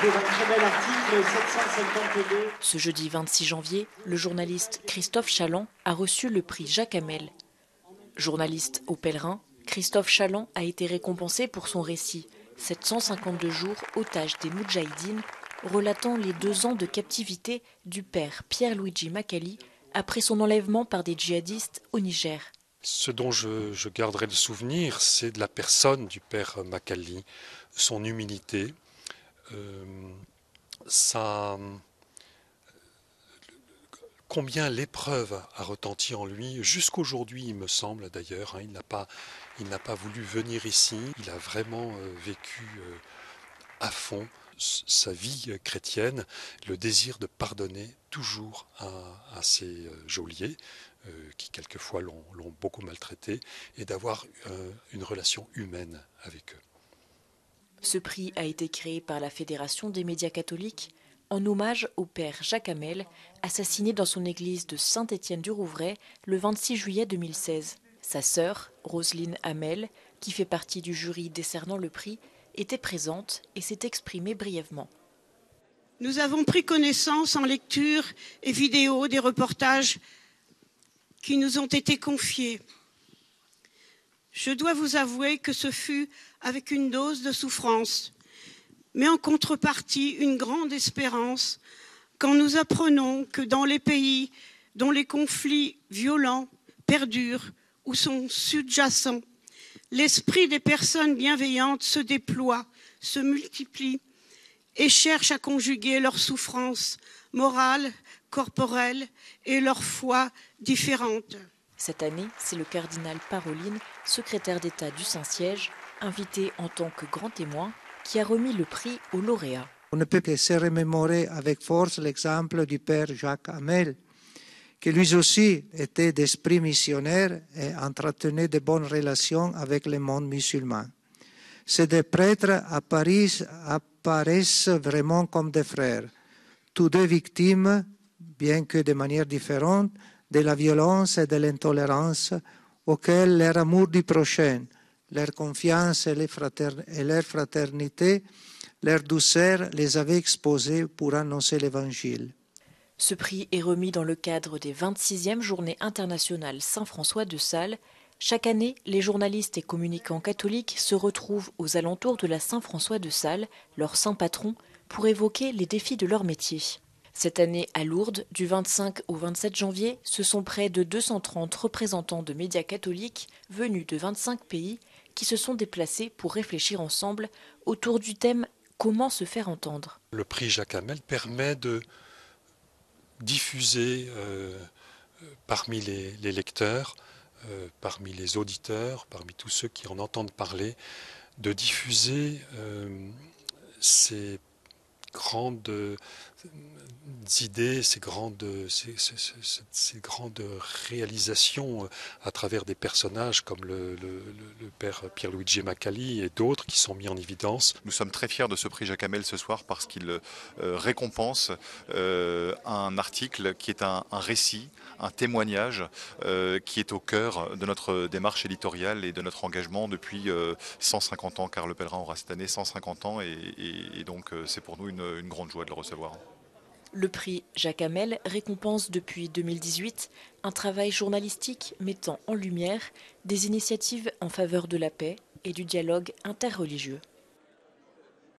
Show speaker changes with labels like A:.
A: pour un très bel article 752.
B: Ce jeudi 26 janvier, le journaliste Christophe Chaland a reçu le prix Jacques Hamel. Journaliste au Pèlerin, Christophe Chaland a été récompensé pour son récit « 752 jours, otage des Moudjahidines », relatant les 2 ans de captivité du père Pierre-Luigi Macali après son enlèvement par des djihadistes au Niger.
C: Ce dont je garderai le souvenir, c'est de la personne du père Macali, son humilité, combien l'épreuve a retenti en lui, jusqu'aujourd'hui il me semble d'ailleurs, il n'a pas voulu venir ici, il a vraiment vécu à fond sa vie chrétienne, le désir de pardonner toujours à ses geôliers, qui quelquefois l'ont beaucoup maltraité, et d'avoir une relation humaine avec eux.
B: Ce prix a été créé par la Fédération des médias catholiques en hommage au père Jacques Hamel, assassiné dans son église de Saint-Étienne-du-Rouvray le 26 juillet 2016. Sa sœur, Roselyne Hamel, qui fait partie du jury décernant le prix, était présente et s'est exprimée brièvement.
D: Nous avons pris connaissance en lecture et vidéo des reportages qui nous ont été confiés. Je dois vous avouer que ce fut avec une dose de souffrance, mais en contrepartie une grande espérance quand nous apprenons que dans les pays dont les conflits violents perdurent ou sont sous-jacents, l'esprit des personnes bienveillantes se déploie, se multiplie et cherche à conjuguer leurs souffrances morales, corporelles et leur foi différentes.
B: Cette année, c'est le cardinal Parolin, secrétaire d'État du Saint-Siège, invité en tant que grand témoin, qui a remis le prix au lauréat.
E: On ne peut que se remémorer avec force l'exemple du père Jacques Hamel, qui lui aussi était d'esprit missionnaire et entretenait de bonnes relations avec le monde musulman. Ces deux prêtres apparaissent vraiment comme des frères, tous deux victimes, bien que de manière différente, de la violence et de l'intolérance auxquelles leur amour du prochain, leur confiance et leur fraternité, leur douceur les avaient exposés pour annoncer l'Évangile.
B: Ce prix est remis dans le cadre des 26e Journées internationales Saint-François de Sales. Chaque année, les journalistes et communicants catholiques se retrouvent aux alentours de la Saint-François de Sales, leur saint patron, pour évoquer les défis de leur métier. Cette année, à Lourdes, du 25 au 27 janvier, ce sont près de 230 représentants de médias catholiques venus de 25 pays qui se sont déplacés pour réfléchir ensemble autour du thème « Comment se faire entendre ».
C: Le prix Jacques Hamel permet de diffuser parmi les lecteurs, parmi les auditeurs, parmi tous ceux qui en entendent parler, de diffuser ces grandes idées, ces grandes réalisations à travers des personnages comme le père Pierre-Luigi Macali et d'autres qui sont mis en évidence.
F: Nous sommes très fiers de ce prix Jacques Hamel ce soir parce qu'il récompense un article qui est un récit, un témoignage qui est au cœur de notre démarche éditoriale et de notre engagement depuis 150 ans, car le Pèlerin aura cette année 150 ans et donc c'est pour nous une grande joie de le recevoir.
B: Le prix Jacques Hamel récompense depuis 2018 un travail journalistique mettant en lumière des initiatives en faveur de la paix et du dialogue interreligieux.